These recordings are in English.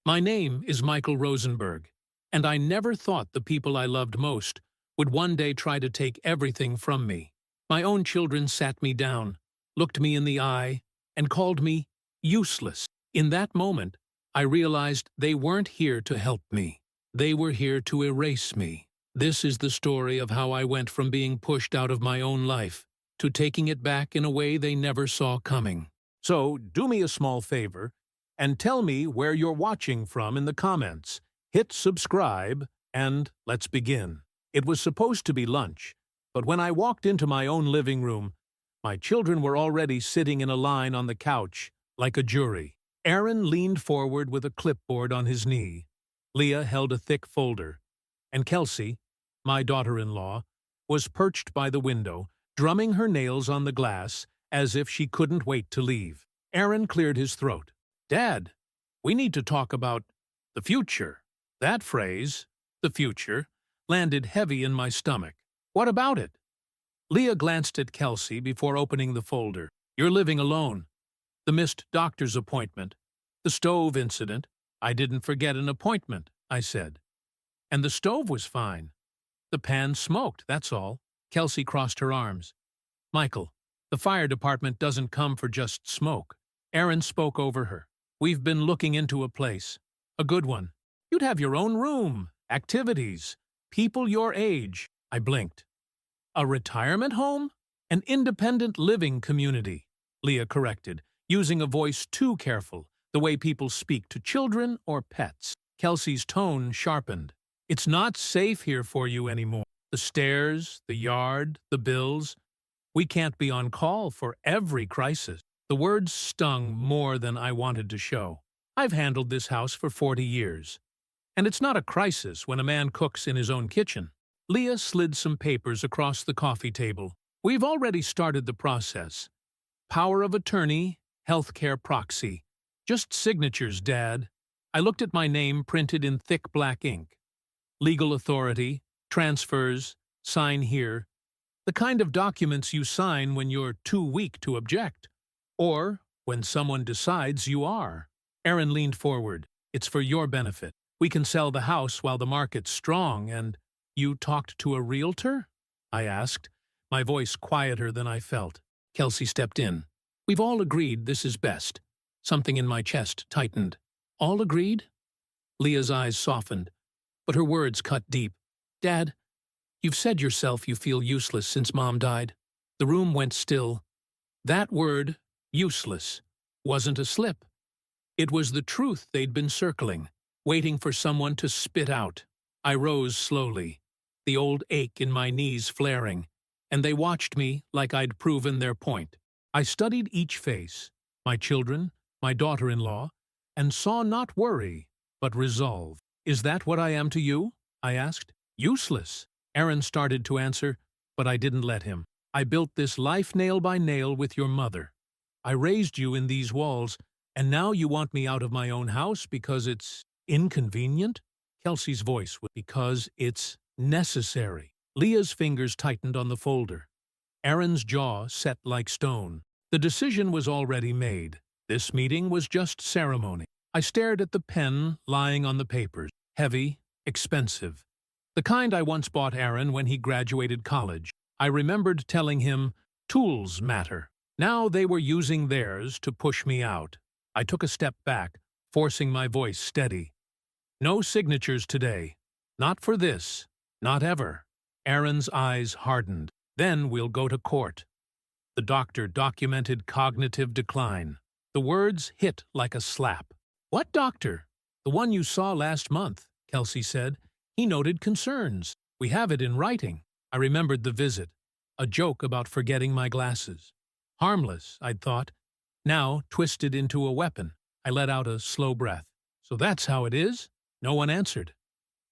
My name is Michael Rosenberg, and I never thought the people I loved most would one day try to take everything from me. My own children sat me down, looked me in the eye, and called me useless. In that moment, I realized they weren't here to help me. They were here to erase me. This is the story of how I went from being pushed out of my own life to taking it back in a way they never saw coming. So, do me a small favor and tell me where you're watching from in the comments. Hit subscribe, and let's begin. It was supposed to be lunch, but when I walked into my own living room, my children were already sitting in a line on the couch, like a jury. Aaron leaned forward with a clipboard on his knee. Leah held a thick folder, and Kelsey, my daughter-in-law, was perched by the window, drumming her nails on the glass as if she couldn't wait to leave. Aaron cleared his throat. "Dad, we need to talk about the future." That phrase, the future, landed heavy in my stomach. "What about it?" Leah glanced at Kelsey before opening the folder. "You're living alone. The missed doctor's appointment. The stove incident." "I didn't forget an appointment," I said. "And the stove was fine. The pan smoked, that's all." Kelsey crossed her arms. "Michael, the fire department doesn't come for just smoke." Aaron spoke over her. "We've been looking into a place. A good one. You'd have your own room, activities, people your age." I blinked. "A retirement home? An independent living community," Leah corrected, using a voice too careful, the way people speak to children or pets. Kelsey's tone sharpened. "It's not safe here for you anymore. The stairs, the yard, the bills. We can't be on call for every crisis." The words stung more than I wanted to show. I've handled this house for 40 years. And it's not a crisis when a man cooks in his own kitchen. Leah slid some papers across the coffee table. "We've already started the process. Power of attorney, healthcare proxy. Just signatures, Dad." I looked at my name printed in thick black ink. Legal authority, transfers, sign here. The kind of documents you sign when you're too weak to object. Or when someone decides you are. Aaron leaned forward. "It's for your benefit. We can sell the house while the market's strong, and—" "You talked to a realtor?" I asked, my voice quieter than I felt. Kelsey stepped in. "We've all agreed this is best." Something in my chest tightened. "All agreed?" Leah's eyes softened, but her words cut deep. "Dad, you've said yourself you feel useless since Mom died." The room went still. That word, useless, wasn't a slip. It was the truth they'd been circling, waiting for someone to spit out. I rose slowly, the old ache in my knees flaring, and they watched me like I'd proven their point. I studied each face, my children, my daughter-in-law, and saw not worry, but resolve. "Is that what I am to you?" I asked. "Useless." Aaron started to answer, but I didn't let him. "I built this life nail by nail with your mother. I raised you in these walls, and now you want me out of my own house because it's inconvenient?" Kelsey's voice was, "Because it's necessary." Leah's fingers tightened on the folder. Aaron's jaw set like stone. The decision was already made. This meeting was just ceremony. I stared at the pen lying on the papers. Heavy, expensive. The kind I once bought Aaron when he graduated college. I remembered telling him, tools matter. Now they were using theirs to push me out. I took a step back, forcing my voice steady. "No signatures today. Not for this. Not ever." Aaron's eyes hardened. "Then we'll go to court." The doctor documented cognitive decline. The words hit like a slap. "What doctor?" "The one you saw last month," Kelsey said. "He noted concerns. We have it in writing." I remembered the visit. A joke about forgetting my glasses. Harmless, I'd thought. Now twisted into a weapon. I let out a slow breath. "So that's how it is?" No one answered.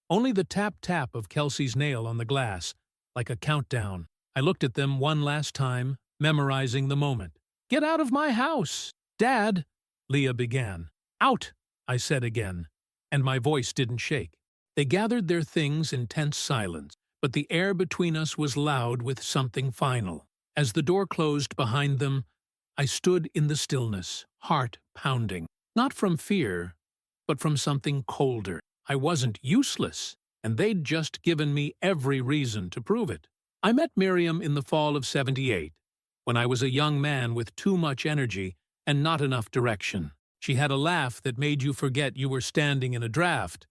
Only the tap-tap of Kelsey's nail on the glass, like a countdown. I looked at them one last time, memorizing the moment. "Get out of my house!" "Dad," Leah began. "Out," I said again, and my voice didn't shake. They gathered their things in tense silence, but the air between us was loud with something final. As the door closed behind them, I stood in the stillness, heart pounding. Not from fear, but from something colder. I wasn't useless, and they'd just given me every reason to prove it. I met Miriam in the fall of '78, when I was a young man with too much energy and not enough direction. She had a laugh that made you forget you were standing in a draft,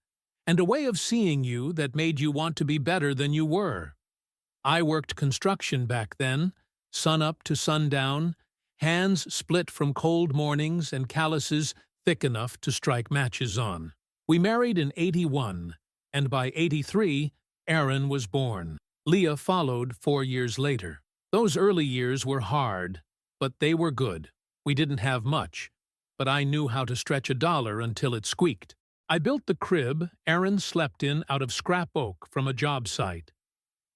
and a way of seeing you that made you want to be better than you were. I worked construction back then, sun-up to sundown, hands split from cold mornings and calluses thick enough to strike matches on. We married in '81, and by '83, Aaron was born. Leah followed 4 years later. Those early years were hard, but they were good. We didn't have much, but I knew how to stretch a dollar until it squeaked. I built the crib Aaron slept in out of scrap oak from a job site.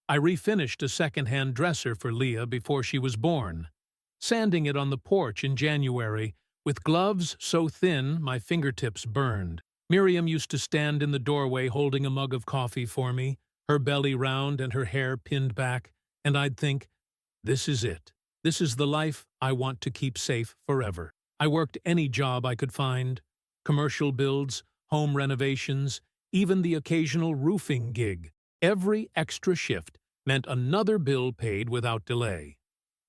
I refinished a second-hand dresser for Leah before she was born, sanding it on the porch in January with gloves so thin my fingertips burned. Miriam used to stand in the doorway holding a mug of coffee for me, her belly round and her hair pinned back, and I'd think, this is it. This is the life I want to keep safe forever. I worked any job I could find, commercial builds, home renovations, even the occasional roofing gig. Every extra shift meant another bill paid without delay,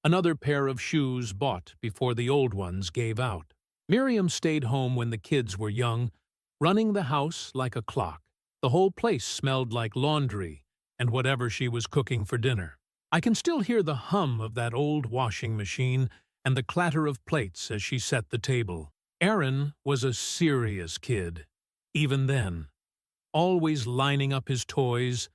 another pair of shoes bought before the old ones gave out. Miriam stayed home when the kids were young, running the house like a clock. The whole place smelled like laundry and whatever she was cooking for dinner. I can still hear the hum of that old washing machine and the clatter of plates as she set the table. Aaron was a serious kid, even then, always lining up his toys,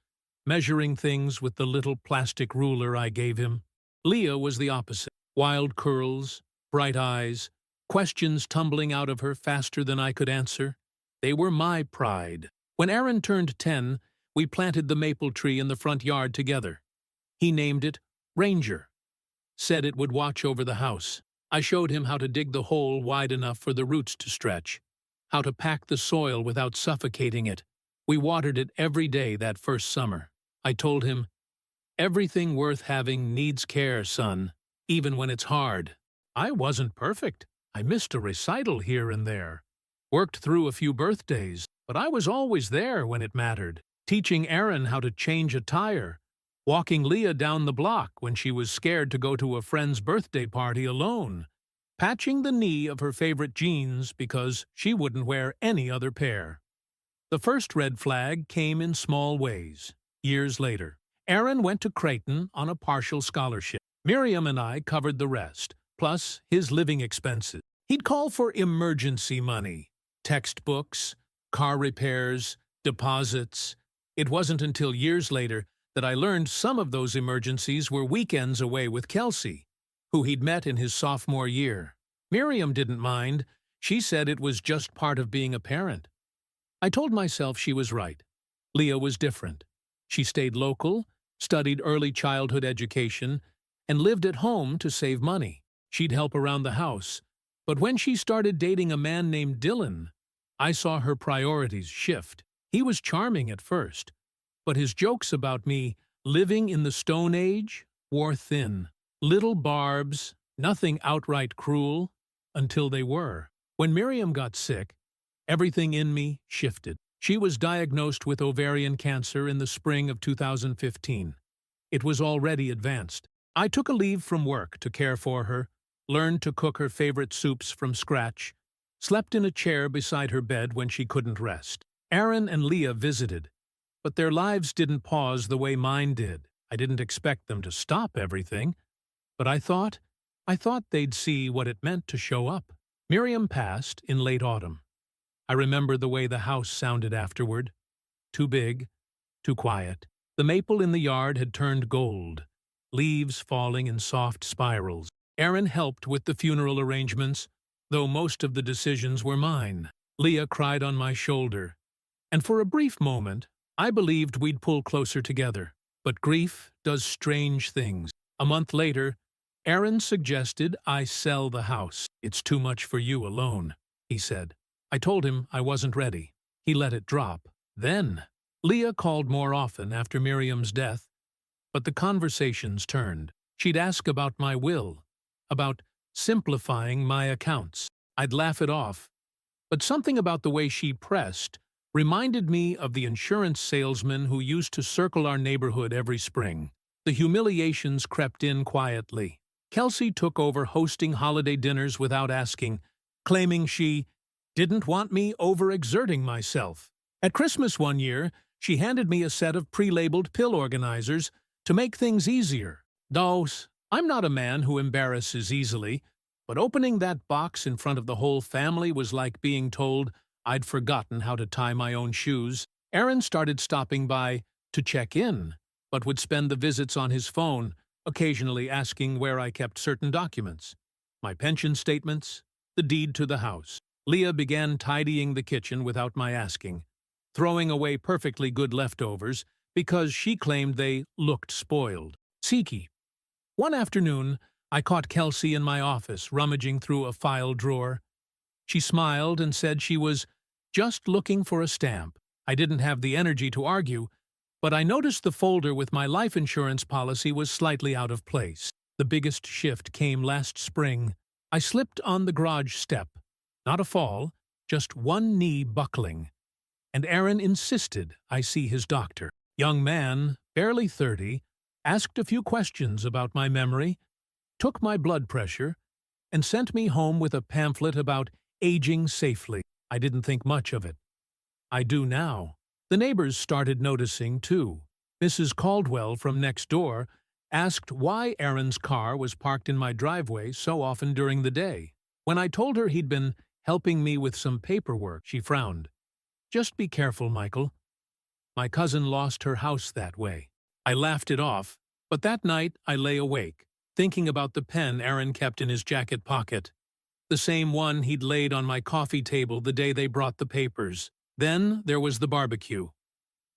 measuring things with the little plastic ruler I gave him. Leah was the opposite. Wild curls, bright eyes, questions tumbling out of her faster than I could answer. They were my pride. When Aaron turned 10, we planted the maple tree in the front yard together. He named it Ranger, said it would watch over the house. I showed him how to dig the hole wide enough for the roots to stretch, how to pack the soil without suffocating it. We watered it every day that first summer. I told him, everything worth having needs care, son, even when it's hard. I wasn't perfect. I missed a recital here and there, worked through a few birthdays, but I was always there when it mattered, teaching Aaron how to change a tire, walking Leah down the block when she was scared to go to a friend's birthday party alone, patching the knee of her favorite jeans because she wouldn't wear any other pair. The first red flag came in small ways. Years later, Aaron went to Creighton on a partial scholarship. Miriam and I covered the rest, plus his living expenses. He'd call for emergency money, textbooks, car repairs, deposits. It wasn't until years later that I learned some of those emergencies were weekends away with Kelsey, who he'd met in his sophomore year. Miriam didn't mind. She said it was just part of being a parent. I told myself she was right. Leah was different. She stayed local, studied early childhood education, and lived at home to save money. She'd help around the house. But when she started dating a man named Dylan, I saw her priorities shift. He was charming at first, but his jokes about me living in the Stone Age wore thin. Little barbs, nothing outright cruel, until they were. When Miriam got sick, everything in me shifted. She was diagnosed with ovarian cancer in the spring of 2015. It was already advanced. I took a leave from work to care for her, learned to cook her favorite soups from scratch, slept in a chair beside her bed when she couldn't rest. Aaron and Leah visited, but their lives didn't pause the way mine did. I didn't expect them to stop everything, but I thought they'd see what it meant to show up. Miriam passed in late autumn. I remember the way the house sounded afterward. Too big, too quiet. The maple in the yard had turned gold, leaves falling in soft spirals. Aaron helped with the funeral arrangements, though most of the decisions were mine. Leah cried on my shoulder, and for a brief moment, I believed we'd pull closer together. But grief does strange things. A month later, Aaron suggested I sell the house. "It's too much for you alone," he said. I told him I wasn't ready. He let it drop. Then, Leah called more often after Miriam's death, but the conversations turned. She'd ask about my will, about simplifying my accounts. I'd laugh it off, but something about the way she pressed reminded me of the insurance salesman who used to circle our neighborhood every spring. The humiliations crept in quietly. Kelsey took over hosting holiday dinners without asking, claiming she didn't want me overexerting myself. At Christmas one year, she handed me a set of pre-labeled pill organizers to make things easier. Though I'm not a man who embarrasses easily, but opening that box in front of the whole family was like being told I'd forgotten how to tie my own shoes. Aaron started stopping by to check in, but would spend the visits on his phone, occasionally asking where I kept certain documents. My pension statements, the deed to the house. Leah began tidying the kitchen without my asking, throwing away perfectly good leftovers because she claimed they looked spoiled. Siki. One afternoon, I caught Kelsey in my office rummaging through a file drawer. She smiled and said she was just looking for a stamp. I didn't have the energy to argue, but I noticed the folder with my life insurance policy was slightly out of place. The biggest shift came last spring. I slipped on the garage step. Not a fall, just one knee buckling. And Aaron insisted I see his doctor. Young man, barely 30, asked a few questions about my memory, took my blood pressure, and sent me home with a pamphlet about aging safely. I didn't think much of it. I do now. The neighbors started noticing, too. Mrs. Caldwell from next door asked why Aaron's car was parked in my driveway so often during the day. When I told her he'd been helping me with some paperwork, she frowned. Just be careful, Michael. My cousin lost her house that way. I laughed it off, but that night I lay awake, thinking about the pen Aaron kept in his jacket pocket. The same one he'd laid on my coffee table the day they brought the papers. Then there was the barbecue.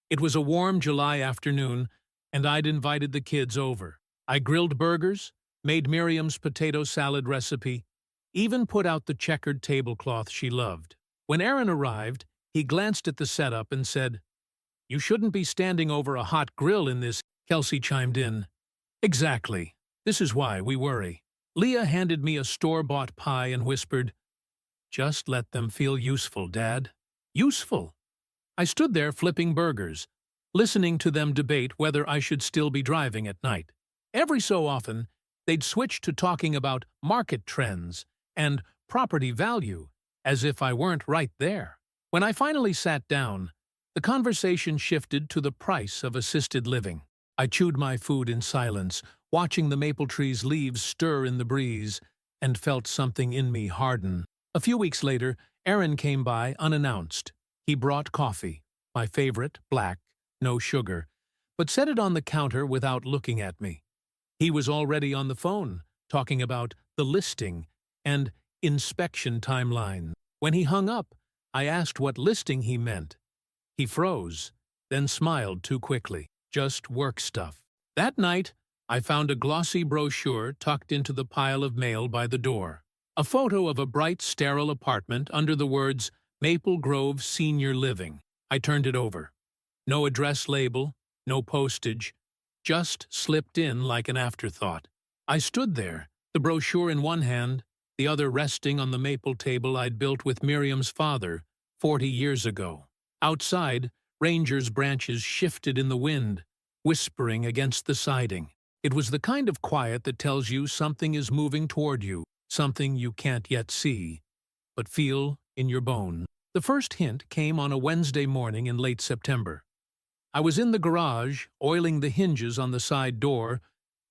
It was a warm July afternoon, and I'd invited the kids over. I grilled burgers, made Miriam's potato salad recipe, even put out the checkered tablecloth she loved. When Aaron arrived, he glanced at the setup and said, "You shouldn't be standing over a hot grill in this," Kelsey chimed in. "Exactly. This is why we worry." Leah handed me a store-bought pie and whispered, "Just let them feel useful, Dad." Useful? I stood there flipping burgers, listening to them debate whether I should still be driving at night. Every so often, they'd switch to talking about market trends and property value, as if I weren't right there. When I finally sat down, the conversation shifted to the price of assisted living. I chewed my food in silence, watching the maple tree's leaves stir in the breeze, and felt something in me harden. A few weeks later, Aaron came by unannounced. He brought coffee, my favorite, black, no sugar, but set it on the counter without looking at me. He was already on the phone, talking about the listing and inspection timeline. When he hung up, I asked what listing he meant. He froze, then smiled too quickly. Just work stuff. That night, I found a glossy brochure tucked into the pile of mail by the door. A photo of a bright, sterile apartment under the words Maple Grove Senior Living. I turned it over. No address label, no postage, just slipped in like an afterthought. I stood there, the brochure in one hand, the other resting on the maple table I'd built with Miriam's father 40 years ago. Outside, rangers' branches shifted in the wind, whispering against the siding. It was the kind of quiet that tells you something is moving toward you, something you can't yet see, but feel in your bones. The first hint came on a Wednesday morning in late September. I was in the garage, oiling the hinges on the side door,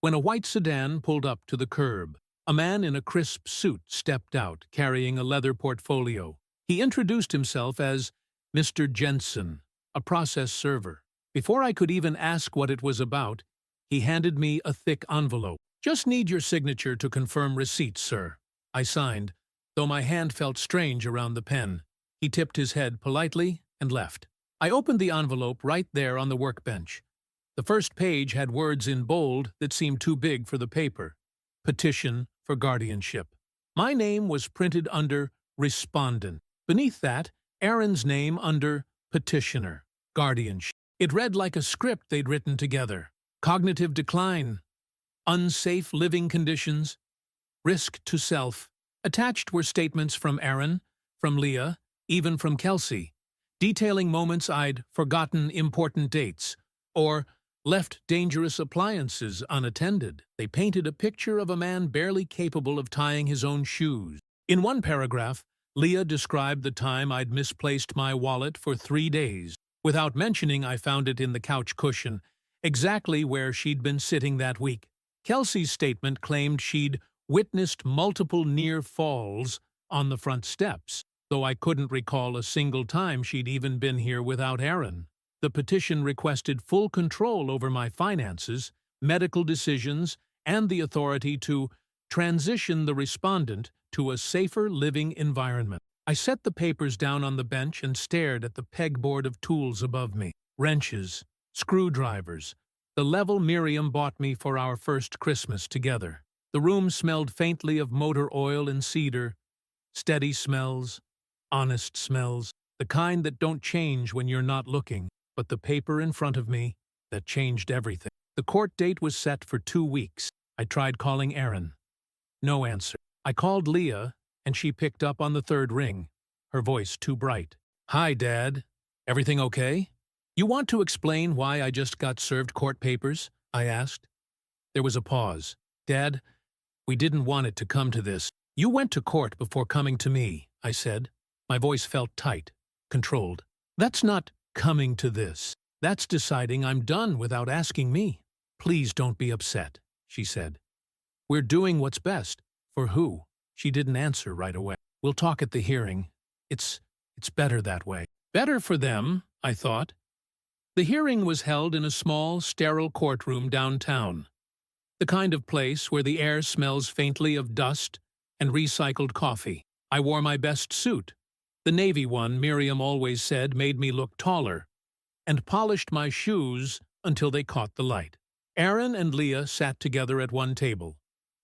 when a white sedan pulled up to the curb. A man in a crisp suit stepped out, carrying a leather portfolio. He introduced himself as Mr. Jensen, a process server. Before I could even ask what it was about, he handed me a thick envelope. "Just need your signature to confirm receipt, sir." I signed, though my hand felt strange around the pen. He tipped his head politely and left. I opened the envelope right there on the workbench. The first page had words in bold that seemed too big for the paper. Petition for guardianship. My name was printed under Respondent. Beneath that, Aaron's name under Petitioner. Guardianship. It read like a script they'd written together. Cognitive decline. Unsafe living conditions. Risk to self. Attached were statements from Aaron, from Leah, even from Kelsey, detailing moments I'd forgotten important dates, or left dangerous appliances unattended. They painted a picture of a man barely capable of tying his own shoes. In one paragraph, Leah described the time I'd misplaced my wallet for 3 days. Without mentioning I found it in the couch cushion, exactly where she'd been sitting that week. Kelsey's statement claimed she'd witnessed multiple near falls on the front steps, though I couldn't recall a single time she'd even been here without Aaron. The petition requested full control over my finances, medical decisions, and the authority to transition the respondent to a safer living environment. I set the papers down on the bench and stared at the pegboard of tools above me. Wrenches, screwdrivers, the level Miriam bought me for our first Christmas together. The room smelled faintly of motor oil and cedar, steady smells, honest smells, the kind that don't change when you're not looking, but the paper in front of me that changed everything. The court date was set for 2 weeks. I tried calling Aaron. No answer. I called Leah, and she picked up on the 3rd ring, her voice too bright. "Hi, Dad. Everything okay? You want to explain why I just got served court papers?" I asked. There was a pause. "Dad, we didn't want it to come to this. You went to court before coming to me," I said. My voice felt tight, controlled. "That's not coming to this. That's deciding I'm done without asking me." "Please don't be upset," she said. "We're doing what's best." "For who?" She didn't answer right away. "We'll talk at the hearing. It's better that way." Better for them, I thought. The hearing was held in a small, sterile courtroom downtown. The kind of place where the air smells faintly of dust and recycled coffee. I wore my best suit, the navy one Miriam always said made me look taller, and polished my shoes until they caught the light. Aaron and Leah sat together at one table,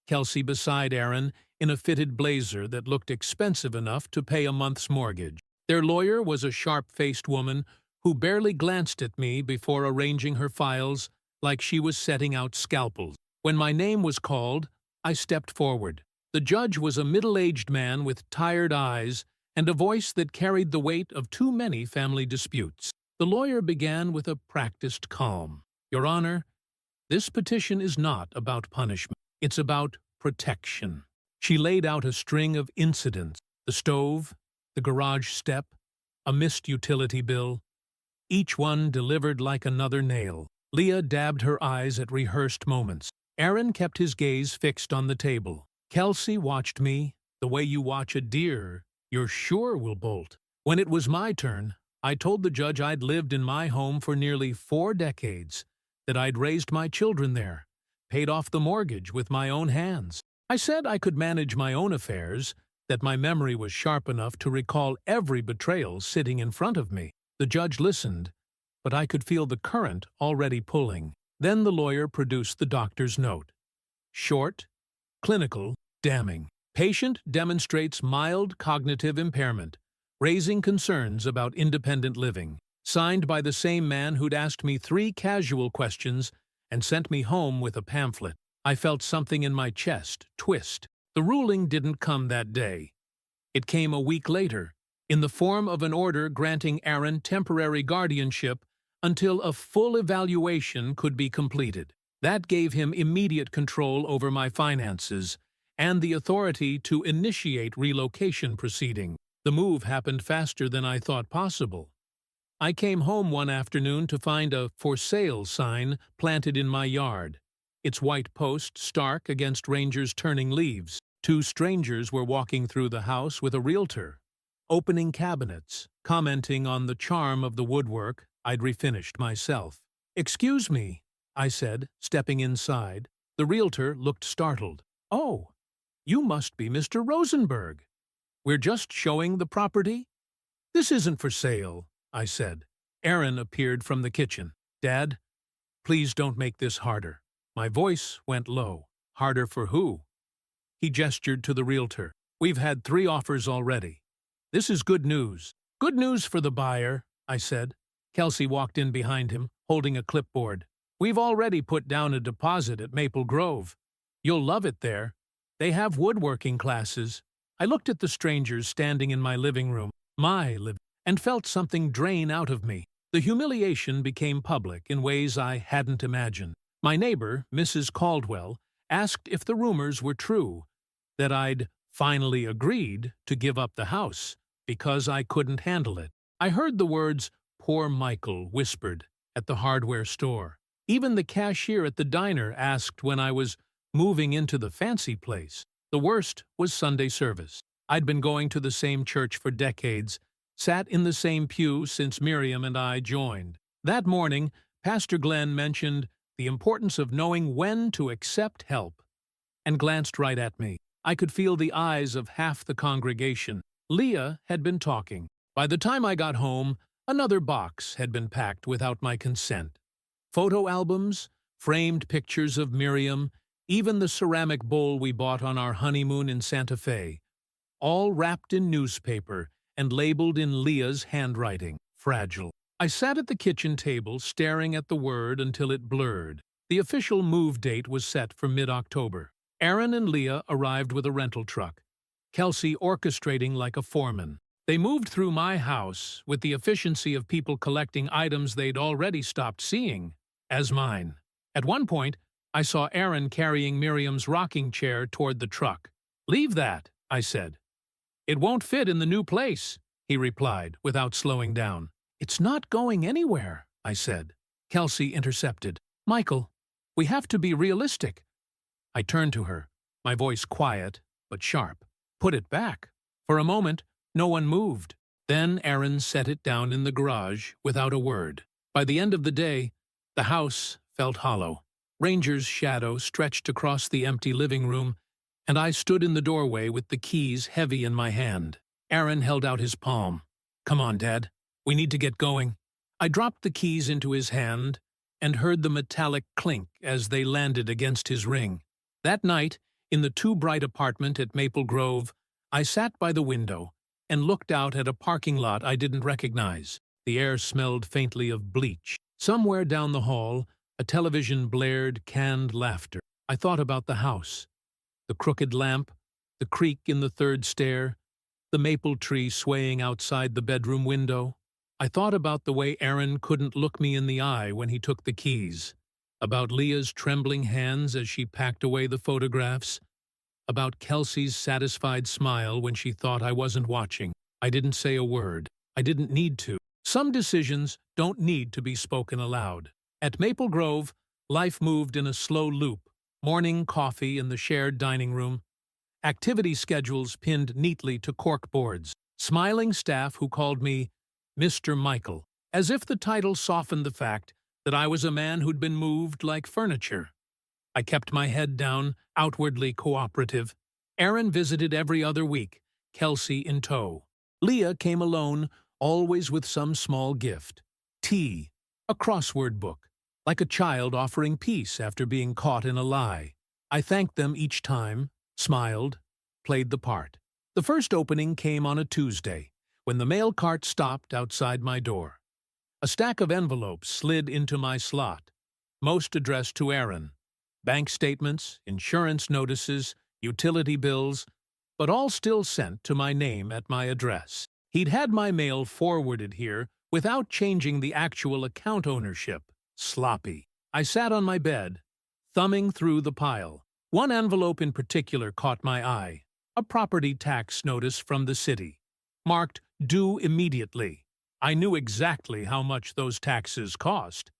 Kelsey beside Aaron in a fitted blazer that looked expensive enough to pay a month's mortgage. Their lawyer was a sharp-faced woman who barely glanced at me before arranging her files like she was setting out scalpels. When my name was called, I stepped forward. The judge was a middle-aged man with tired eyes and a voice that carried the weight of too many family disputes. The lawyer began with a practiced calm. "Your Honor, this petition is not about punishment. It's about protection." She laid out a string of incidents: the stove, the garage step, a missed utility bill, each one delivered like another nail. Leah dabbed her eyes at rehearsed moments. Aaron kept his gaze fixed on the table. Kelsey watched me the way you watch a deer you're sure will bolt. When it was my turn, I told the judge I'd lived in my home for nearly 4 decades, that I'd raised my children there, paid off the mortgage with my own hands. I said I could manage my own affairs, that my memory was sharp enough to recall every betrayal sitting in front of me. The judge listened, but I could feel the current already pulling. Then the lawyer produced the doctor's note. Short, clinical, damning. Patient demonstrates mild cognitive impairment, raising concerns about independent living. Signed by the same man who'd asked me 3 casual questions and sent me home with a pamphlet. I felt something in my chest twist. The ruling didn't come that day. It came a week later, in the form of an order granting Aaron temporary guardianship until a full evaluation could be completed. That gave him immediate control over my finances and the authority to initiate relocation proceedings. The move happened faster than I thought possible. I came home one afternoon to find a "for sale" sign planted in my yard, its white post stark against rangers turning leaves. 2 strangers were walking through the house with a realtor, opening cabinets, commenting on the charm of the woodwork I'd refinished myself. "Excuse me," I said, stepping inside. The realtor looked startled. "Oh, you must be Mr. Rosenberg. We're just showing the property." "This isn't for sale," I said. Aaron appeared from the kitchen. "Dad, please don't make this harder." My voice went low. "Harder for who?" He gestured to the realtor. "We've had 3 offers already. This is good news." "Good news for the buyer," I said. Kelsey walked in behind him, holding a clipboard. "We've already put down a deposit at Maple Grove. You'll love it there. They have woodworking classes." I looked at the strangers standing in my living room. my living, and felt something drain out of me. The humiliation became public in ways I hadn't imagined. My neighbor, Mrs. Caldwell, asked if the rumors were true, that I'd finally agreed to give up the house because I couldn't handle it. I heard the words, "Poor Michael," whispered at the hardware store. Even the cashier at the diner asked when I was moving into the fancy place. The worst was Sunday service. I'd been going to the same church for decades, sat in the same pew since Miriam and I joined. That morning, Pastor Glenn mentioned the importance of knowing when to accept help, and glanced right at me. I could feel the eyes of half the congregation. Leah had been talking. By the time I got home, another box had been packed without my consent. Photo albums, framed pictures of Miriam, even the ceramic bowl we bought on our honeymoon in Santa Fe, all wrapped in newspaper and labeled in Leah's handwriting, fragile. I sat at the kitchen table staring at the word until it blurred. The official move date was set for mid-October. Aaron and Leah arrived with a rental truck, Kelsey orchestrating like a foreman. They moved through my house with the efficiency of people collecting items they'd already stopped seeing as mine. At one point, I saw Aaron carrying Miriam's rocking chair toward the truck. "Leave that," I said. "It won't fit in the new place," he replied without slowing down. "It's not going anywhere," I said. Kelsey intercepted. "Michael, we have to be realistic." I turned to her, my voice quiet but sharp. "Put it back." For a moment, no one moved. Then Aaron set it down in the garage without a word. By the end of the day, the house felt hollow. Ranger's shadow stretched across the empty living room, and I stood in the doorway with the keys heavy in my hand. Aaron held out his palm. "Come on, Dad. We need to get going." I dropped the keys into his hand and heard the metallic clink as they landed against his ring. That night, in the too-bright apartment at Maple Grove, I sat by the window and looked out at a parking lot I didn't recognize. The air smelled faintly of bleach. Somewhere down the hall, a television blared canned laughter. I thought about the house, the crooked lamp, the creak in the third stair, the maple tree swaying outside the bedroom window. I thought about the way Aaron couldn't look me in the eye when he took the keys, about Leah's trembling hands as she packed away the photographs, about Kelsey's satisfied smile when she thought I wasn't watching. I didn't say a word. I didn't need to. Some decisions don't need to be spoken aloud. At Maple Grove, life moved in a slow loop. Morning coffee in the shared dining room, activity schedules pinned neatly to corkboards, smiling staff who called me Mr. Michael, as if the title softened the fact that I was a man who'd been moved like furniture. I kept my head down, outwardly cooperative. Aaron visited every other week, Kelsey in tow. Leah came alone, always with some small gift. Tea, a crossword book, like a child offering peace after being caught in a lie. I thanked them each time, smiled, played the part. The first opening came on a Tuesday, when the mail cart stopped outside my door. A stack of envelopes slid into my slot, most addressed to Aaron. Bank statements, insurance notices, utility bills, but all still sent to my name at my address. He'd had my mail forwarded here without changing the actual account ownership. Sloppy. I sat on my bed, thumbing through the pile. One envelope in particular caught my eye, a property tax notice from the city, marked due immediately. I knew exactly how much those taxes cost.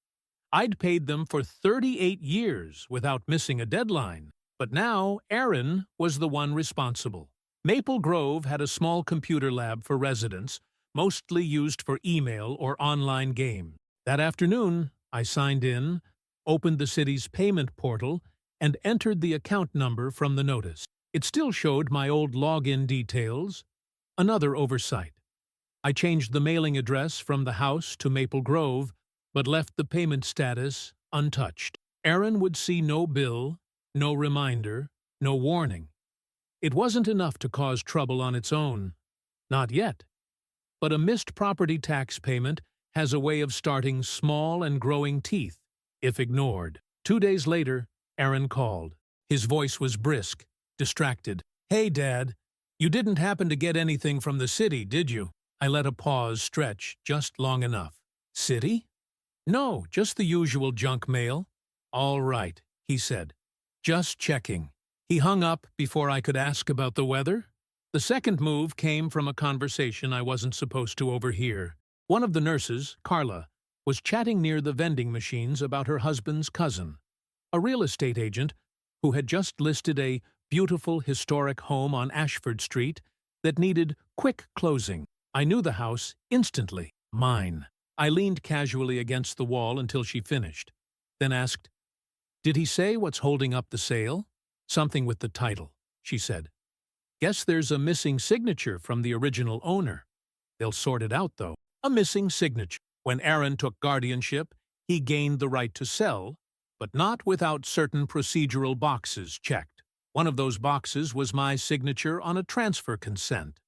I'd paid them for 38 years without missing a deadline, but now Aaron was the one responsible. Maple Grove had a small computer lab for residents, mostly used for email or online games. That afternoon, I signed in, opened the city's payment portal, and entered the account number from the notice. It still showed my old login details. Another oversight. I changed the mailing address from the house to Maple Grove, but left the payment status untouched. Aaron would see no bill, no reminder, no warning. It wasn't enough to cause trouble on its own. Not yet. But a missed property tax payment has a way of starting small and growing teeth, if ignored. 2 days later, Aaron called. His voice was brisk, distracted. "Hey, Dad, you didn't happen to get anything from the city, did you?" I let a pause stretch just long enough. City? No, just the usual junk mail. All right, he said. Just checking. He hung up before I could ask about the weather. The second move came from a conversation I wasn't supposed to overhear. One of the nurses, Carla, was chatting near the vending machines about her husband's cousin, a real estate agent who had just listed a beautiful historic home on Ashford Street that needed quick closing. I knew the house instantly. Mine. I leaned casually against the wall until she finished, then asked, "Did he say what's holding up the sale?" "Something with the title," she said. "Guess there's a missing signature from the original owner. They'll sort it out, though." A missing signature. When Aaron took guardianship, he gained the right to sell, but not without certain procedural boxes checked. One of those boxes was my signature on a transfer consent,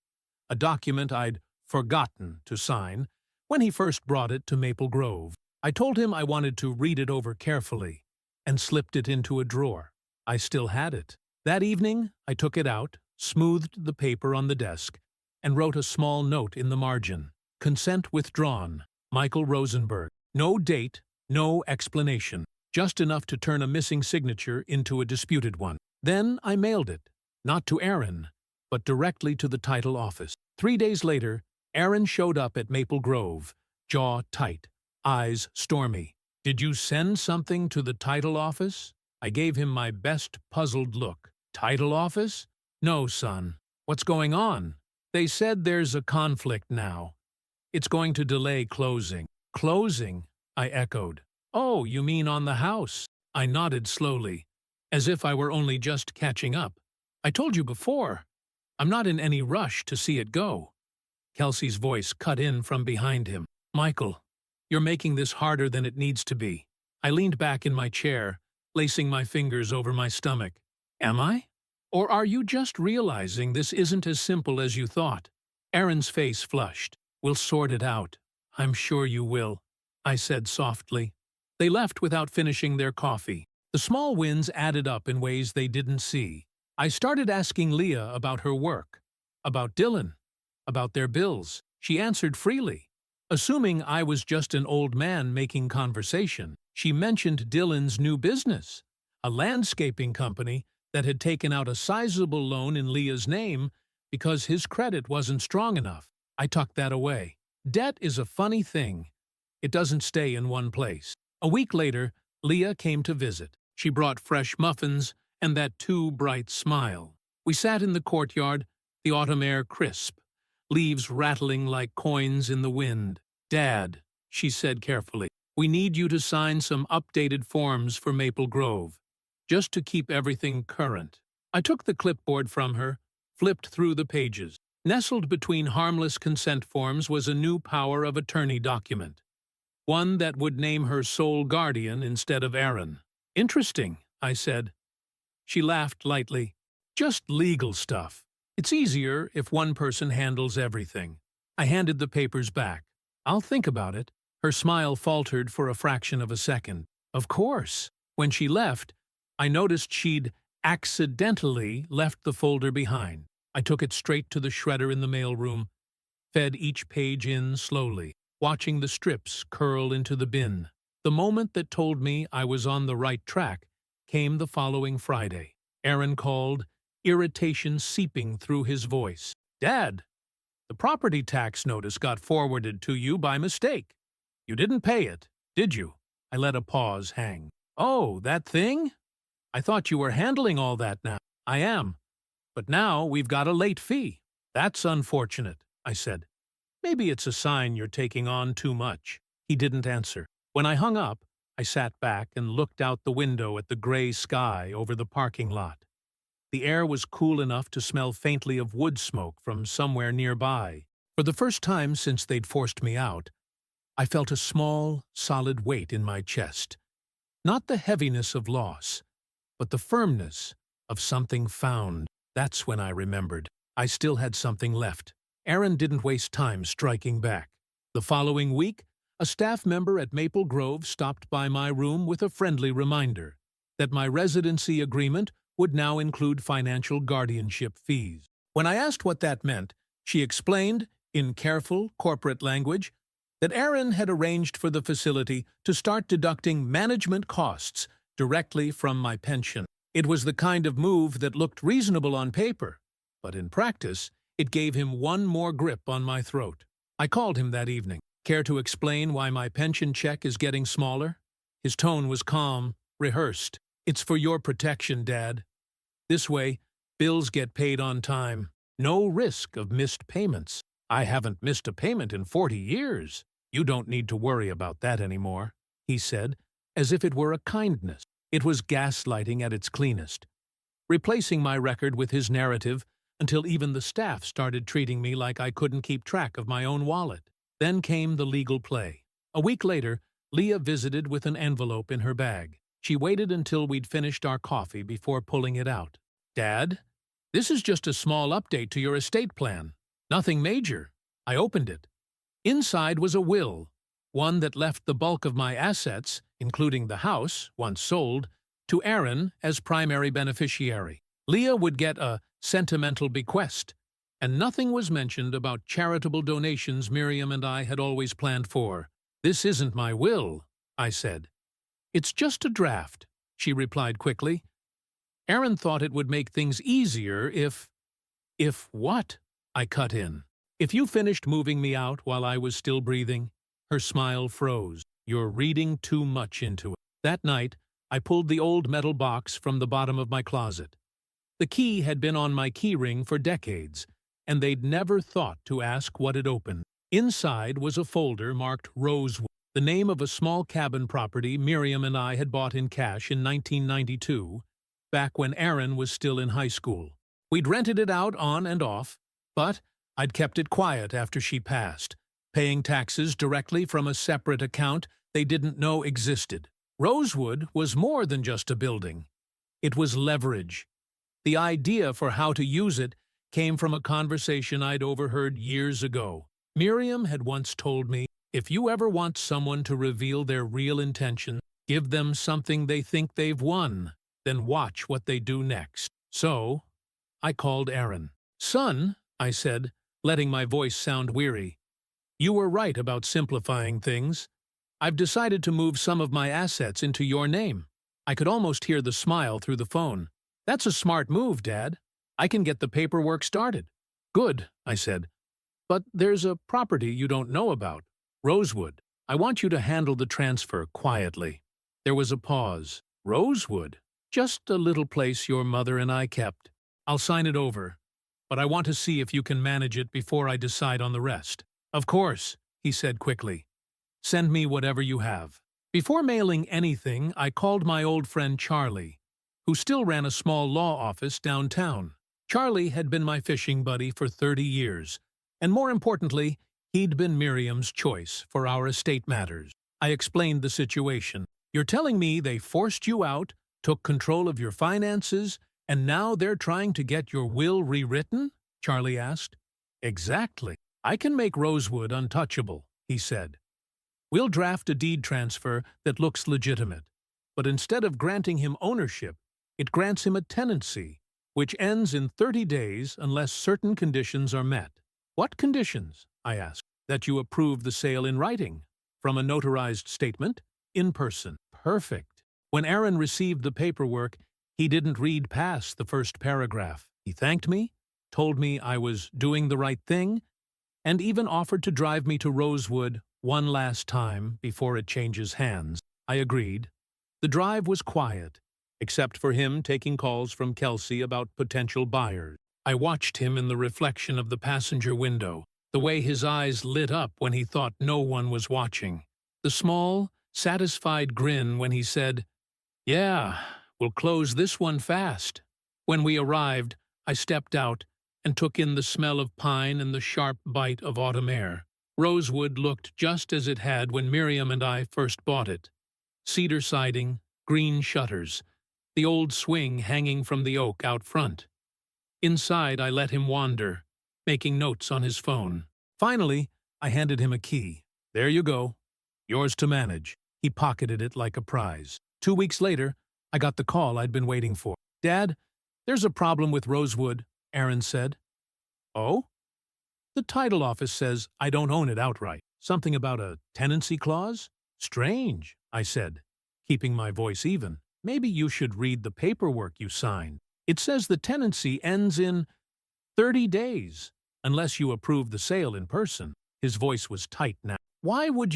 a document I'd forgotten to sign when he first brought it to Maple Grove. I told him I wanted to read it over carefully and slipped it into a drawer. I still had it. That evening, I took it out, smoothed the paper on the desk, and wrote a small note in the margin. Consent withdrawn. Michael Rosenberg. No date, no explanation. Just enough to turn a missing signature into a disputed one. Then I mailed it, not to Aaron, but directly to the title office. 3 days later, Aaron showed up at Maple Grove, jaw tight, eyes stormy. "Did you send something to the title office?" I gave him my best puzzled look. "Title office? No, son. What's going on?" "They said there's a conflict now. It's going to delay closing." "Closing?" I echoed. "Oh, you mean on the house?" I nodded slowly, as if I were only just catching up. "I told you before. I'm not in any rush to see it go." Kelsey's voice cut in from behind him. "Michael, you're making this harder than it needs to be." I leaned back in my chair, lacing my fingers over my stomach. "Am I? Or are you just realizing this isn't as simple as you thought?" Aaron's face flushed. "We'll sort it out. I'm sure you will," I said softly. They left without finishing their coffee. The small wins added up in ways they didn't see. I started asking Leah about her work, about Dylan, about their bills. She answered freely, assuming I was just an old man making conversation. She mentioned Dylan's new business, a landscaping company that had taken out a sizable loan in Leah's name because his credit wasn't strong enough. I tucked that away. Debt is a funny thing. It doesn't stay in one place. A week later, Leah came to visit. She brought fresh muffins and that too bright smile. We sat in the courtyard, the autumn air crisp, leaves rattling like coins in the wind. "Dad," she said carefully, "we need you to sign some updated forms for Maple Grove, just to keep everything current." I took the clipboard from her, flipped through the pages. Nestled between harmless consent forms was a new power of attorney document, one that would name her sole guardian instead of Aaron. "Interesting," I said. She laughed lightly. "Just legal stuff. It's easier if one person handles everything." I handed the papers back. "I'll think about it." Her smile faltered for a fraction of a second. "Of course." When she left, I noticed she'd accidentally left the folder behind. I took it straight to the shredder in the mailroom, fed each page in slowly, watching the strips curl into the bin. The moment that told me I was on the right track came the following Friday. Aaron called, irritation seeping through his voice. "Dad, the property tax notice got forwarded to you by mistake. You didn't pay it, did you?" I let a pause hang. "Oh, that thing? I thought you were handling all that now." "I am. But now we've got a late fee." "That's unfortunate," I said. "Maybe it's a sign you're taking on too much." He didn't answer. When I hung up, I sat back and looked out the window at the gray sky over the parking lot. The air was cool enough to smell faintly of wood smoke from somewhere nearby. For the first time since they'd forced me out, I felt a small, solid weight in my chest. Not the heaviness of loss, but the firmness of something found. That's when I remembered. I still had something left. Aaron didn't waste time striking back. The following week, a staff member at Maple Grove stopped by my room with a friendly reminder that my residency agreement would now include financial guardianship fees. When I asked what that meant, she explained in careful corporate language, that Aaron had arranged for the facility to start deducting management costs directly from my pension. It was the kind of move that looked reasonable on paper, but in practice, it gave him one more grip on my throat. I called him that evening. Care to explain why my pension check is getting smaller? His tone was calm, rehearsed. It's for your protection, Dad. This way, bills get paid on time. No risk of missed payments. I haven't missed a payment in 40 years. You don't need to worry about that anymore, he said, as if it were a kindness. It was gaslighting at its cleanest, replacing my record with his narrative until even the staff started treating me like I couldn't keep track of my own wallet. Then came the legal play. A week later, Leah visited with an envelope in her bag. She waited until we'd finished our coffee before pulling it out. Dad, this is just a small update to your estate plan. Nothing major. I opened it. Inside was a will, one that left the bulk of my assets, including the house, once sold, to Aaron as primary beneficiary. Leah would get a sentimental bequest, and nothing was mentioned about charitable donations Miriam and I had always planned for. This isn't my will, I said. It's just a draft, she replied quickly. Aaron thought it would make things easier if… If what? I cut in. If you finished moving me out while I was still breathing. Her smile froze. You're reading too much into it. That night, I pulled the old metal box from the bottom of my closet. The key had been on my keyring for decades, and they'd never thought to ask what it opened. Inside was a folder marked Rosewood, the name of a small cabin property Miriam and I had bought in cash in 1992, back when Aaron was still in high school. We'd rented it out on and off, but I'd kept it quiet after she passed, paying taxes directly from a separate account they didn't know existed. Rosewood was more than just a building. It was leverage. The idea for how to use it came from a conversation I'd overheard years ago. Miriam had once told me, if you ever want someone to reveal their real intention, give them something they think they've won, then watch what they do next. So, I called Aaron. Son, I said, letting my voice sound weary, you were right about simplifying things. I've decided to move some of my assets into your name. I could almost hear the smile through the phone. That's a smart move, Dad. I can get the paperwork started. Good, I said. But there's a property you don't know about. Rosewood. I want you to handle the transfer quietly. There was a pause. Rosewood? Just a little place your mother and I kept. I'll sign it over, but I want to see if you can manage it before I decide on the rest. Of course, he said quickly. Send me whatever you have. Before mailing anything, I called my old friend Charlie, who still ran a small law office downtown. Charlie had been my fishing buddy for 30 years, and more importantly, he'd been Miriam's choice for our estate matters. I explained the situation. You're telling me they forced you out, took control of your finances, and now they're trying to get your will rewritten? Charlie asked. Exactly. I can make Rosewood untouchable, he said. We'll draft a deed transfer that looks legitimate, but instead of granting him ownership, it grants him a tenancy, which ends in 30 days unless certain conditions are met. What conditions? I asked. That you approve the sale in writing, from a notarized statement, in person. Perfect. When Aaron received the paperwork, he didn't read past the first paragraph. He thanked me, told me I was doing the right thing, and even offered to drive me to Rosewood one last time before it changes hands. I agreed. The drive was quiet, except for him taking calls from Kelsey about potential buyers. I watched him in the reflection of the passenger window, the way his eyes lit up when he thought no one was watching. The small, satisfied grin when he said, "Yeah, we'll close this one fast." When we arrived, I stepped out and took in the smell of pine and the sharp bite of autumn air. Rosewood looked just as it had when Miriam and I first bought it. Cedar siding, green shutters, the old swing hanging from the oak out front. Inside, I let him wander, making notes on his phone. Finally, I handed him a key. There you go. Yours to manage. He pocketed it like a prize. 2 weeks later, I got the call I'd been waiting for. Dad, there's a problem with Rosewood, Aaron said. Oh? The title office says I don't own it outright. Something about a tenancy clause? Strange, I said, keeping my voice even. Maybe you should read the paperwork you signed. It says the tenancy ends in 30 days, unless you approve the sale in person. His voice was tight now. Why would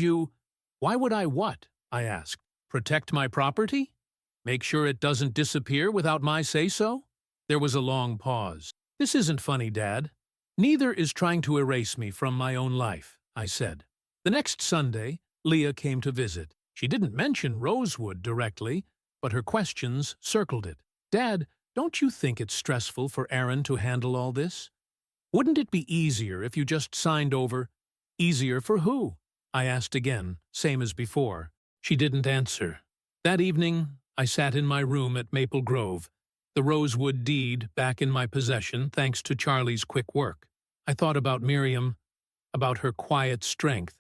I what? I asked. Protect my property? Make sure it doesn't disappear without my say-so? There was a long pause. This isn't funny, Dad. Neither is trying to erase me from my own life, I said. The next Sunday, Leah came to visit. She didn't mention Rosewood directly, but her questions circled it. Dad, don't you think it's stressful for Aaron to handle all this? Wouldn't it be easier if you just signed over? Easier for who? I asked again, same as before. She didn't answer. That evening, I sat in my room at Maple Grove, the Rosewood deed back in my possession thanks to Charlie's quick work. I thought about Miriam, about her quiet strength,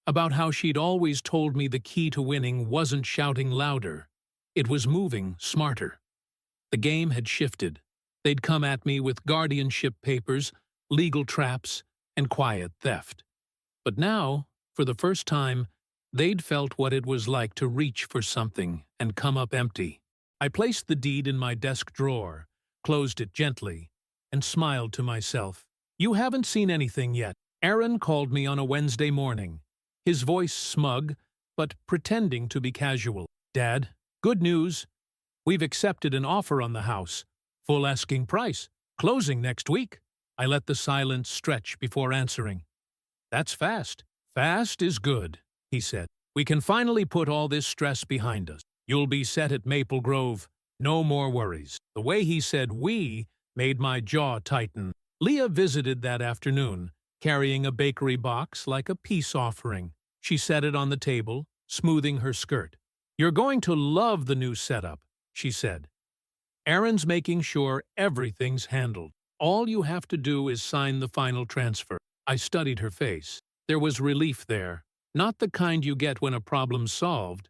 about how she'd always told me the key to winning wasn't shouting louder. It was moving smarter. The game had shifted. They'd come at me with guardianship papers, legal traps, and quiet theft. But now, for the first time, they'd felt what it was like to reach for something and come up empty. I placed the deed in my desk drawer, closed it gently, and smiled to myself. You haven't seen anything yet. Aaron called me on a Wednesday morning, his voice smug, but pretending to be casual. Dad, good news. We've accepted an offer on the house. Full asking price. Closing next week. I let the silence stretch before answering. That's fast. Fast is good, he said. We can finally put all this stress behind us. You'll be set at Maple Grove. No more worries. The way he said we made my jaw tighten. Leah visited that afternoon, carrying a bakery box like a peace offering. She set it on the table, smoothing her skirt. You're going to love the new setup, she said. Aaron's making sure everything's handled. All you have to do is sign the final transfer. I studied her face. There was relief there. Not the kind you get when a problem's solved,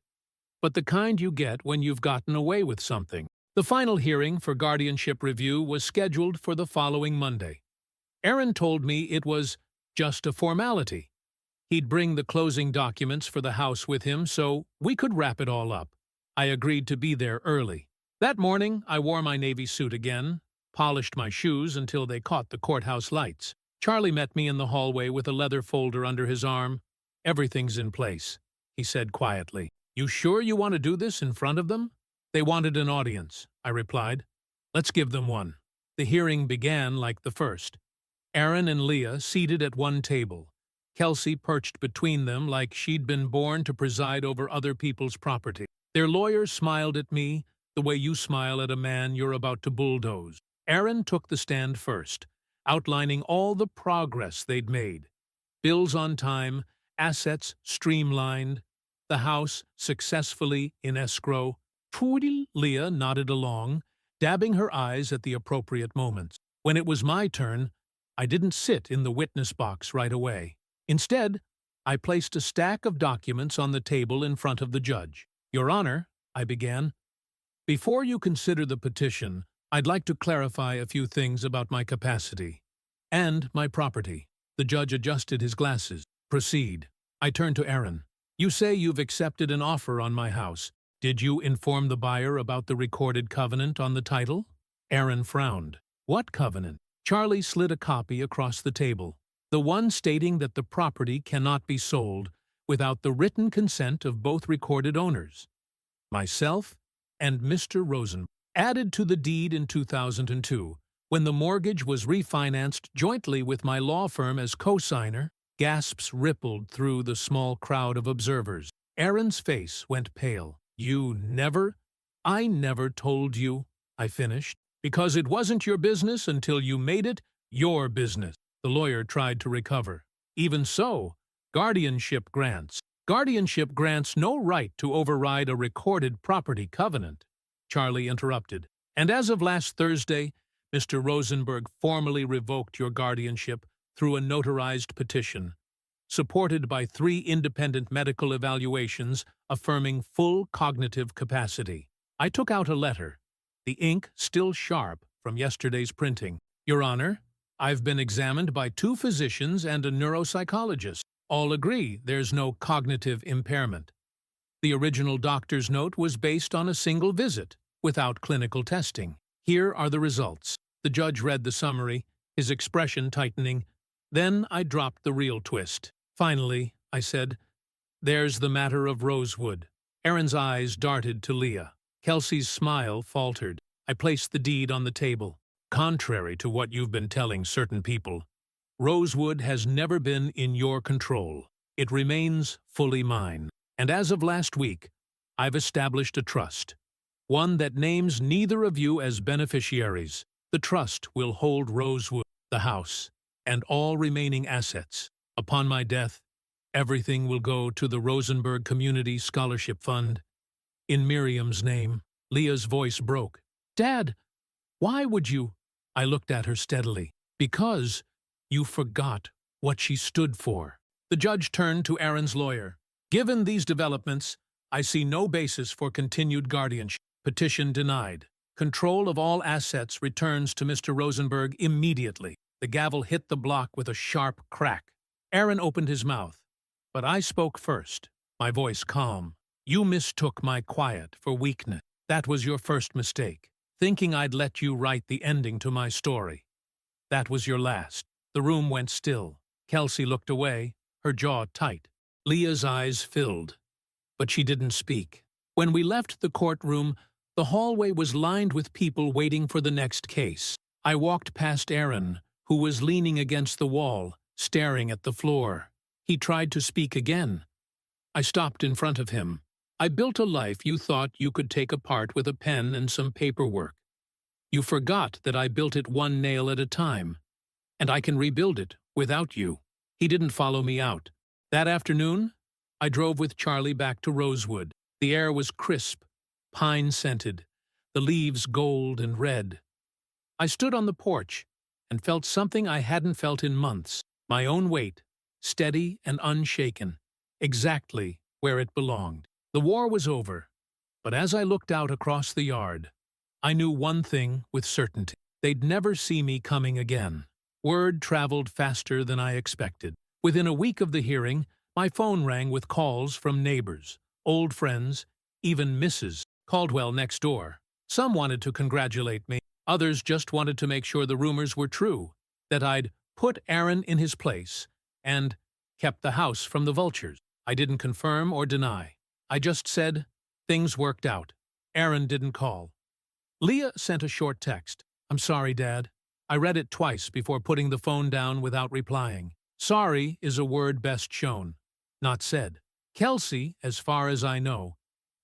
but the kind you get when you've gotten away with something. The final hearing for guardianship review was scheduled for the following Monday. Aaron told me it was just a formality. He'd bring the closing documents for the house with him so we could wrap it all up. I agreed to be there early. That morning, I wore my navy suit again, polished my shoes until they caught the courthouse lights. Charlie met me in the hallway with a leather folder under his arm. Everything's in place, he said quietly. You sure you want to do this in front of them? They wanted an audience, I replied. Let's give them one. The hearing began like the first. Aaron and Leah seated at one table. Kelsey perched between them like she'd been born to preside over other people's property. Their lawyer smiled at me the way you smile at a man you're about to bulldoze. Aaron took the stand first, outlining all the progress they'd made. Bills on time, assets streamlined, the house successfully in escrow. Poodle Leah nodded along, dabbing her eyes at the appropriate moments. When it was my turn, I didn't sit in the witness box right away. Instead, I placed a stack of documents on the table in front of the judge. Your Honor, I began. Before you consider the petition, I'd like to clarify a few things about my capacity and my property. The judge adjusted his glasses. Proceed. I turned to Aaron. You say you've accepted an offer on my house. Did you inform the buyer about the recorded covenant on the title? Aaron frowned. What covenant? Charlie slid a copy across the table. The one stating that the property cannot be sold without the written consent of both recorded owners, myself and Mr. Rosen. Added to the deed in 2002, when the mortgage was refinanced jointly with my law firm as co-signer. Gasps rippled through the small crowd of observers. Aaron's face went pale. I never told you, I finished, because it wasn't your business until you made it your business. The lawyer tried to recover. Even so, guardianship grants no right to override a recorded property covenant. Charlie interrupted. And as of last Thursday, Mr. Rosenberg formally revoked your guardianship through a notarized petition, supported by 3 independent medical evaluations affirming full cognitive capacity. I took out a letter, the ink still sharp from yesterday's printing. Your Honor, I've been examined by 2 physicians and a neuropsychologist. All agree there's no cognitive impairment. The original doctor's note was based on a single visit, without clinical testing. Here are the results. The judge read the summary, his expression tightening. Then I dropped the real twist. Finally, I said, "There's the matter of Rosewood." Aaron's eyes darted to Leah. Kelsey's smile faltered. I placed the deed on the table. Contrary to what you've been telling certain people, Rosewood has never been in your control. It remains fully mine. And as of last week, I've established a trust. One that names neither of you as beneficiaries. The trust will hold Rosewood, the house, and all remaining assets. Upon my death, everything will go to the Rosenberg Community Scholarship Fund. In Miriam's name. Leah's voice broke. "Dad, why would you?" I looked at her steadily. "Because you forgot what she stood for." The judge turned to Aaron's lawyer. "Given these developments, I see no basis for continued guardianship. Petition denied. Control of all assets returns to Mr. Rosenberg immediately." The gavel hit the block with a sharp crack. Aaron opened his mouth, but I spoke first, my voice calm. "You mistook my quiet for weakness. That was your first mistake, thinking I'd let you write the ending to my story. That was your last." The room went still. Kelsey looked away, her jaw tight. Leah's eyes filled, but she didn't speak. When we left the courtroom, the hallway was lined with people waiting for the next case. I walked past Aaron, who was leaning against the wall, staring at the floor. He tried to speak again. I stopped in front of him. "I built a life you thought you could take apart with a pen and some paperwork. You forgot that I built it one nail at a time, and I can rebuild it without you." He didn't follow me out. That afternoon, I drove with Charlie back to Rosewood. The air was crisp, pine-scented, the leaves gold and red. I stood on the porch and felt something I hadn't felt in months, my own weight, steady and unshaken, exactly where it belonged. The war was over, but as I looked out across the yard, I knew one thing with certainty. They'd never see me coming again. Word traveled faster than I expected. Within a week of the hearing, my phone rang with calls from neighbors, old friends, even Mrs. Caldwell next door. Some wanted to congratulate me. Others just wanted to make sure the rumors were true, that I'd put Aaron in his place and kept the house from the vultures. I didn't confirm or deny. I just said, things worked out. Aaron didn't call. Leah sent a short text. "I'm sorry, Dad." I read it twice before putting the phone down without replying. Sorry is a word best shown, not said. Kelsey, as far as I know,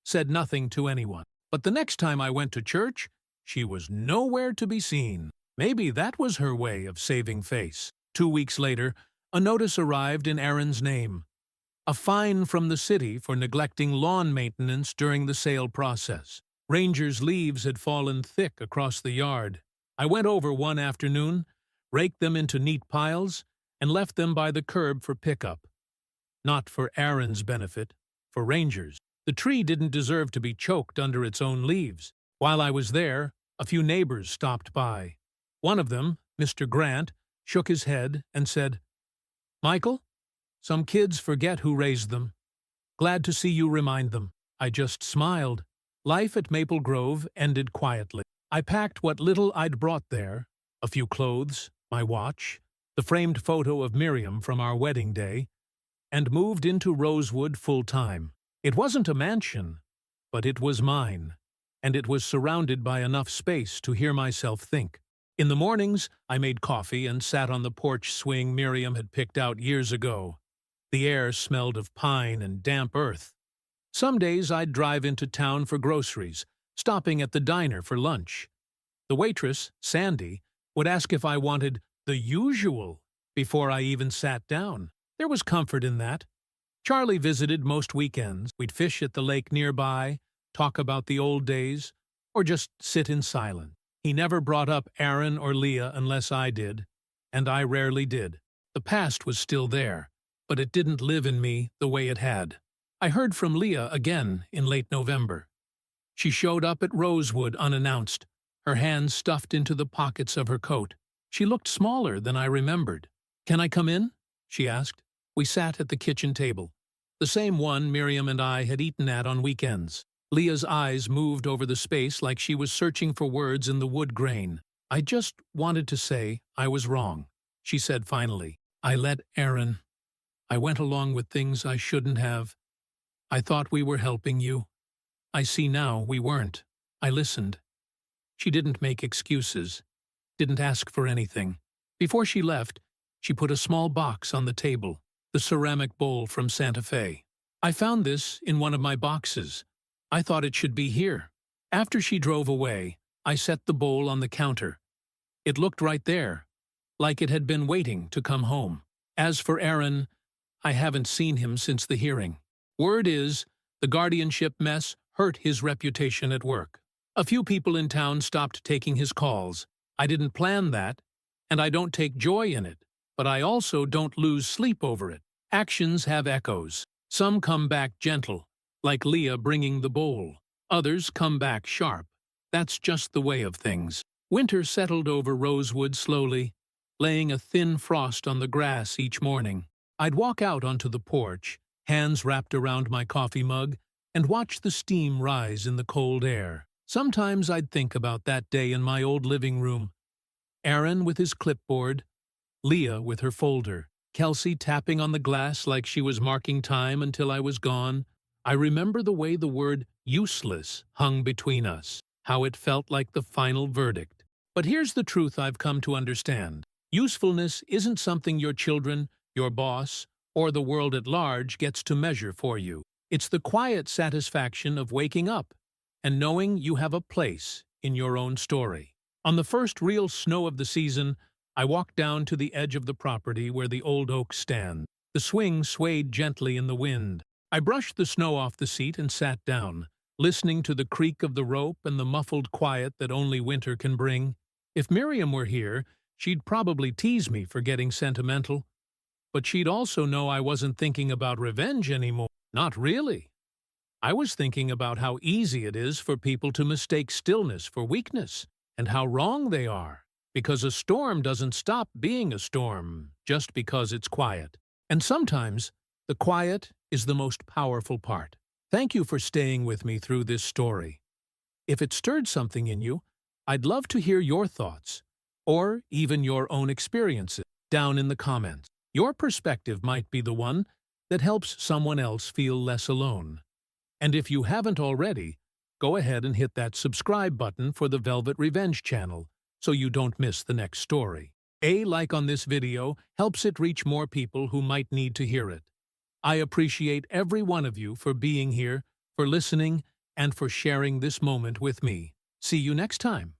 said nothing to anyone. But the next time I went to church, she was nowhere to be seen. Maybe that was her way of saving face. 2 weeks later, a notice arrived in Aaron's name. A fine from the city for neglecting lawn maintenance during the sale process. Rangers' leaves had fallen thick across the yard. I went over one afternoon, raked them into neat piles, and left them by the curb for pickup. Not for Aaron's benefit, for Rangers. The tree didn't deserve to be choked under its own leaves. While I was there, a few neighbors stopped by. One of them, Mr. Grant, shook his head and said, "Michael, some kids forget who raised them. Glad to see you remind them." I just smiled. Life at Maple Grove ended quietly. I packed what little I'd brought there, a few clothes, my watch, the framed photo of Miriam from our wedding day, and moved into Rosewood full-time. It wasn't a mansion, but it was mine, and it was surrounded by enough space to hear myself think. In the mornings, I made coffee and sat on the porch swing Miriam had picked out years ago. The air smelled of pine and damp earth. Some days I'd drive into town for groceries, stopping at the diner for lunch. The waitress, Sandy, would ask if I wanted the usual before I even sat down. There was comfort in that. Charlie visited most weekends. We'd fish at the lake nearby, talk about the old days, or just sit in silence. He never brought up Aaron or Leah unless I did, and I rarely did. The past was still there, but it didn't live in me the way it had. I heard from Leah again in late November. She showed up at Rosewood unannounced, her hands stuffed into the pockets of her coat. She looked smaller than I remembered. "Can I come in?" she asked. We sat at the kitchen table, the same one Miriam and I had eaten at on weekends. Leah's eyes moved over the space like she was searching for words in the wood grain. "I just wanted to say I was wrong," she said finally. "I let Aaron. I went along with things I shouldn't have. I thought we were helping you. I see now we weren't. I listened." She didn't make excuses, didn't ask for anything. Before she left, she put a small box on the table, the ceramic bowl from Santa Fe. "I found this in one of my boxes. I thought it should be here." After she drove away, I set the bowl on the counter. It looked right there, like it had been waiting to come home. As for Aaron, I haven't seen him since the hearing. Word is, the guardianship mess hurt his reputation at work. A few people in town stopped taking his calls. I didn't plan that, and I don't take joy in it, but I also don't lose sleep over it. Actions have echoes. Some come back gentle, like Leah bringing the bowl. Others come back sharp. That's just the way of things. Winter settled over Rosewood slowly, laying a thin frost on the grass each morning. I'd walk out onto the porch, hands wrapped around my coffee mug, and watch the steam rise in the cold air. Sometimes I'd think about that day in my old living room. Aaron with his clipboard, Leah with her folder, Kelsey tapping on the glass like she was marking time until I was gone. I remember the way the word useless hung between us, how it felt like the final verdict. But here's the truth I've come to understand. Usefulness isn't something your children, your boss, or the world at large gets to measure for you. It's the quiet satisfaction of waking up and knowing you have a place in your own story. On the first real snow of the season, I walked down to the edge of the property where the old oak stand. The swing swayed gently in the wind. I brushed the snow off the seat and sat down, listening to the creak of the rope and the muffled quiet that only winter can bring. If Miriam were here, she'd probably tease me for getting sentimental. But she'd also know I wasn't thinking about revenge anymore. Not really. I was thinking about how easy it is for people to mistake stillness for weakness, and how wrong they are, because a storm doesn't stop being a storm just because it's quiet. And sometimes, the quiet is the most powerful part. Thank you for staying with me through this story. If it stirred something in you, I'd love to hear your thoughts, or even your own experiences, down in the comments. Your perspective might be the one that helps someone else feel less alone. And if you haven't already, go ahead and hit that subscribe button for the Velvet Revenge channel so you don't miss the next story. A like on this video helps it reach more people who might need to hear it. I appreciate every one of you for being here, for listening, and for sharing this moment with me. See you next time.